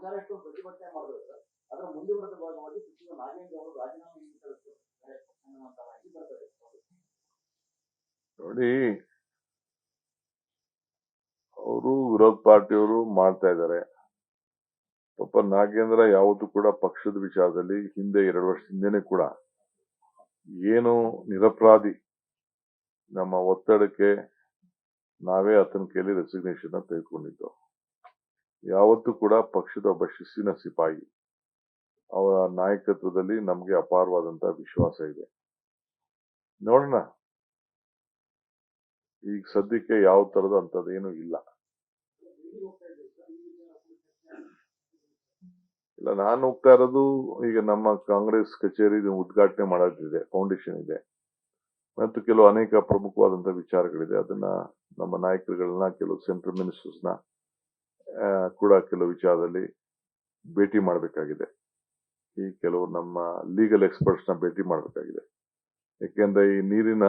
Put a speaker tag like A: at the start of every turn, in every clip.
A: ಸರ್ಕಾರ ಇಷ್ಟೊಂದು ಪ್ರತಿಭಟನೆ ಮಾಡಿದ್ರು ಸರ್, ಅದರ ಮುಂದುವರೆದ ಭಾಗವಾಗಿ ಸಚಿವ ನಾಗೇಂದ್ರ ಅವರು ರಾಜೀನಾಮೆ ಅನ್ನುವಂತ ಮಾಹಿತಿ ಬರ್ತದೆ.
B: ನೋಡಿ, ಅವರು ವಿರೋಧ ಪಾರ್ಟಿಯವರು ಮಾಡ್ತಾ ಇದ್ದಾರೆ. ಪಾಪ ನಾಗೇಂದ್ರ ಯಾವತ್ತೂ ಕೂಡ ಪಕ್ಷದ ವಿಚಾರದಲ್ಲಿ ಹಿಂದೆ 2 ವರ್ಷ ಹಿಂದೆನೆ ಕೂಡ ಏನು ನಿರಪರಾಧಿ ನಮ್ಮ ಒತ್ತಡಕ್ಕೆ ನಾವೇ ಆತನ ಕೈಲಿ ರೆಸಿಗ್ನೇಷನ್ ತೆಗೆದುಕೊಂಡಿದ್ದು. ಯಾವತ್ತೂ ಕೂಡ ಪಕ್ಷದ ಒಬ್ಬ ಶಿಸ್ತಿನ ಸಿಪಾಯಿ, ಅವರ ನಾಯಕತ್ವದಲ್ಲಿ ನಮ್ಗೆ ಅಪಾರವಾದಂತಹ ವಿಶ್ವಾಸ ಇದೆ. ನೋಡೋಣ, ಈಗ ಸದ್ಯಕ್ಕೆ ಯಾವ ತರದ ಅಂತದೇನು ಇಲ್ಲ. ಇಲ್ಲ, ನಾನು ಹೋಗ್ತಾ ಇರೋದು ಈಗ ನಮ್ಮ ಕಾಂಗ್ರೆಸ್ ಕಚೇರಿ ಉದ್ಘಾಟನೆ ಮಾಡೋದಿದೆ, ಫೌಂಡೇಶನ್ ಇದೆ, ಮತ್ತು ಕೆಲವು ಅನೇಕ ಪ್ರಮುಖವಾದಂತಹ ವಿಚಾರಗಳಿದೆ. ಅದನ್ನ ನಮ್ಮ ನಾಯಕರುಗಳನ್ನ, ಕೆಲವು ಸೆಂಟ್ರಲ್ ಮಿನಿಸ್ಟರ್ಸ್ ನ ಕೂಡ ಕೆಲವು ವಿಚಾರದಲ್ಲಿ ಭೇಟಿ ಮಾಡಬೇಕಾಗಿದೆ. ಈ ಕೆಲವು ನಮ್ಮ ಲೀಗಲ್ ಎಕ್ಸ್ಪರ್ಟ್ಸ್ ನ ಭೇಟಿ ಮಾಡಬೇಕಾಗಿದೆ. ಯಾಕೆಂದ್ರೆ ಈ ನೀರಿನ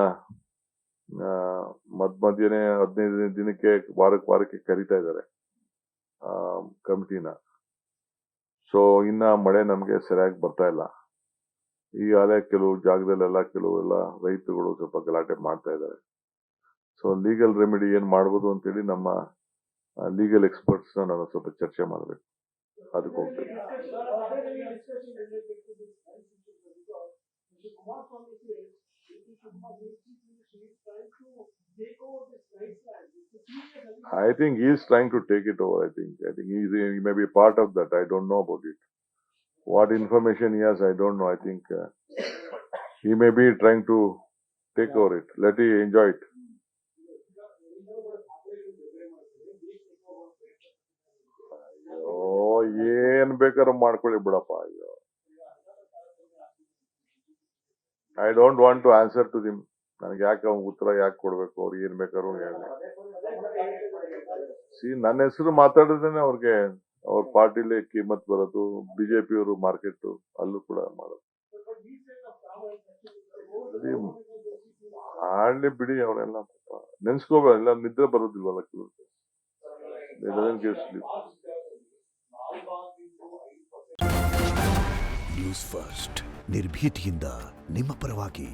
B: ಮಧ್ಯನೆ 15 ದಿನಕ್ಕೆ ವಾರಕ್ಕೆ ಕರೀತಾ ಇದ್ದಾರೆ ಕಮಿಟಿನ. ಸೊ ಇನ್ನ ಮಳೆ ನಮ್ಗೆ ಸರಿಯಾಗಿ ಬರ್ತಾ ಇಲ್ಲ. ಈಗಾಗಲೇ ಕೆಲವು ಜಾಗದಲ್ಲೆಲ್ಲ ಕೆಲವೆಲ್ಲ ರೈತರುಗಳು ಸ್ವಲ್ಪ ಗಲಾಟೆ ಮಾಡ್ತಾ ಇದ್ದಾರೆ. ಸೊ ಲೀಗಲ್ ರೆಮಿಡಿ ಏನ್ ಮಾಡ್ಬೋದು ಅಂತೇಳಿ ನಮ್ಮ ಲೀಗಲ್ ಎಕ್ಸ್ಪರ್ಟ್ಸ್ ನಾನು ಸ್ವಲ್ಪ ಚರ್ಚೆ ಮಾಡಬೇಕು. ಅದಕ್ಕೆ ಹೋಗ್ತೇನೆ. I think he is trying to take it over. I think he may be part of that. I don't know about it. What information he has, I don't know. I think he may be trying to take over it. Let him enjoy it. Oh, ಏನ್ ಬೇಕಾದ್ರೂ ಮಾಡ್ಕೊಳ್ಳಿ ಬಿಡಪ್ಪ. ಅಯ್ಯೋ, I don't want to answer to them. ನನಗೆ ಯಾಕೆ ಉತ್ತರ ಯಾಕೆ ಕೊಡ್ಬೇಕು? ಅವ್ರು ಏನ್ ಬೇಕಾದ್ರು ಹೇಳಿ. ನನ್ನ ಹೆಸರು ಮಾತಾಡಿದ್ರೆ ಅವ್ರಿಗೆ ಅವ್ರ ಪಾರ್ಟಿಲಿ ಕಿಮ್ಮತ್ ಬರೋದು. ಬಿಜೆಪಿ ಅವರು ಮಾರ್ಕೆಟ್ ಅಲ್ಲೂ ಕೂಡ ಮಾಡೋದು. ಹಾಡ್ಲಿ ಬಿಡಿ, ಅವರೆಲ್ಲ ನೆನ್ಸ್ಕೋಬೇಡ. ಎಲ್ಲ ನಿದ್ರೆ ಬರೋದಿಲ್ವಲ್ಲ ಕೆಲವು.
C: ನ್ಯೂಸ್ ಫಸ್ಟ್, ನಿರ್ಭೀತಿಯಿಂದ ನಿಮ್ಮ ಪರವಾಗಿ.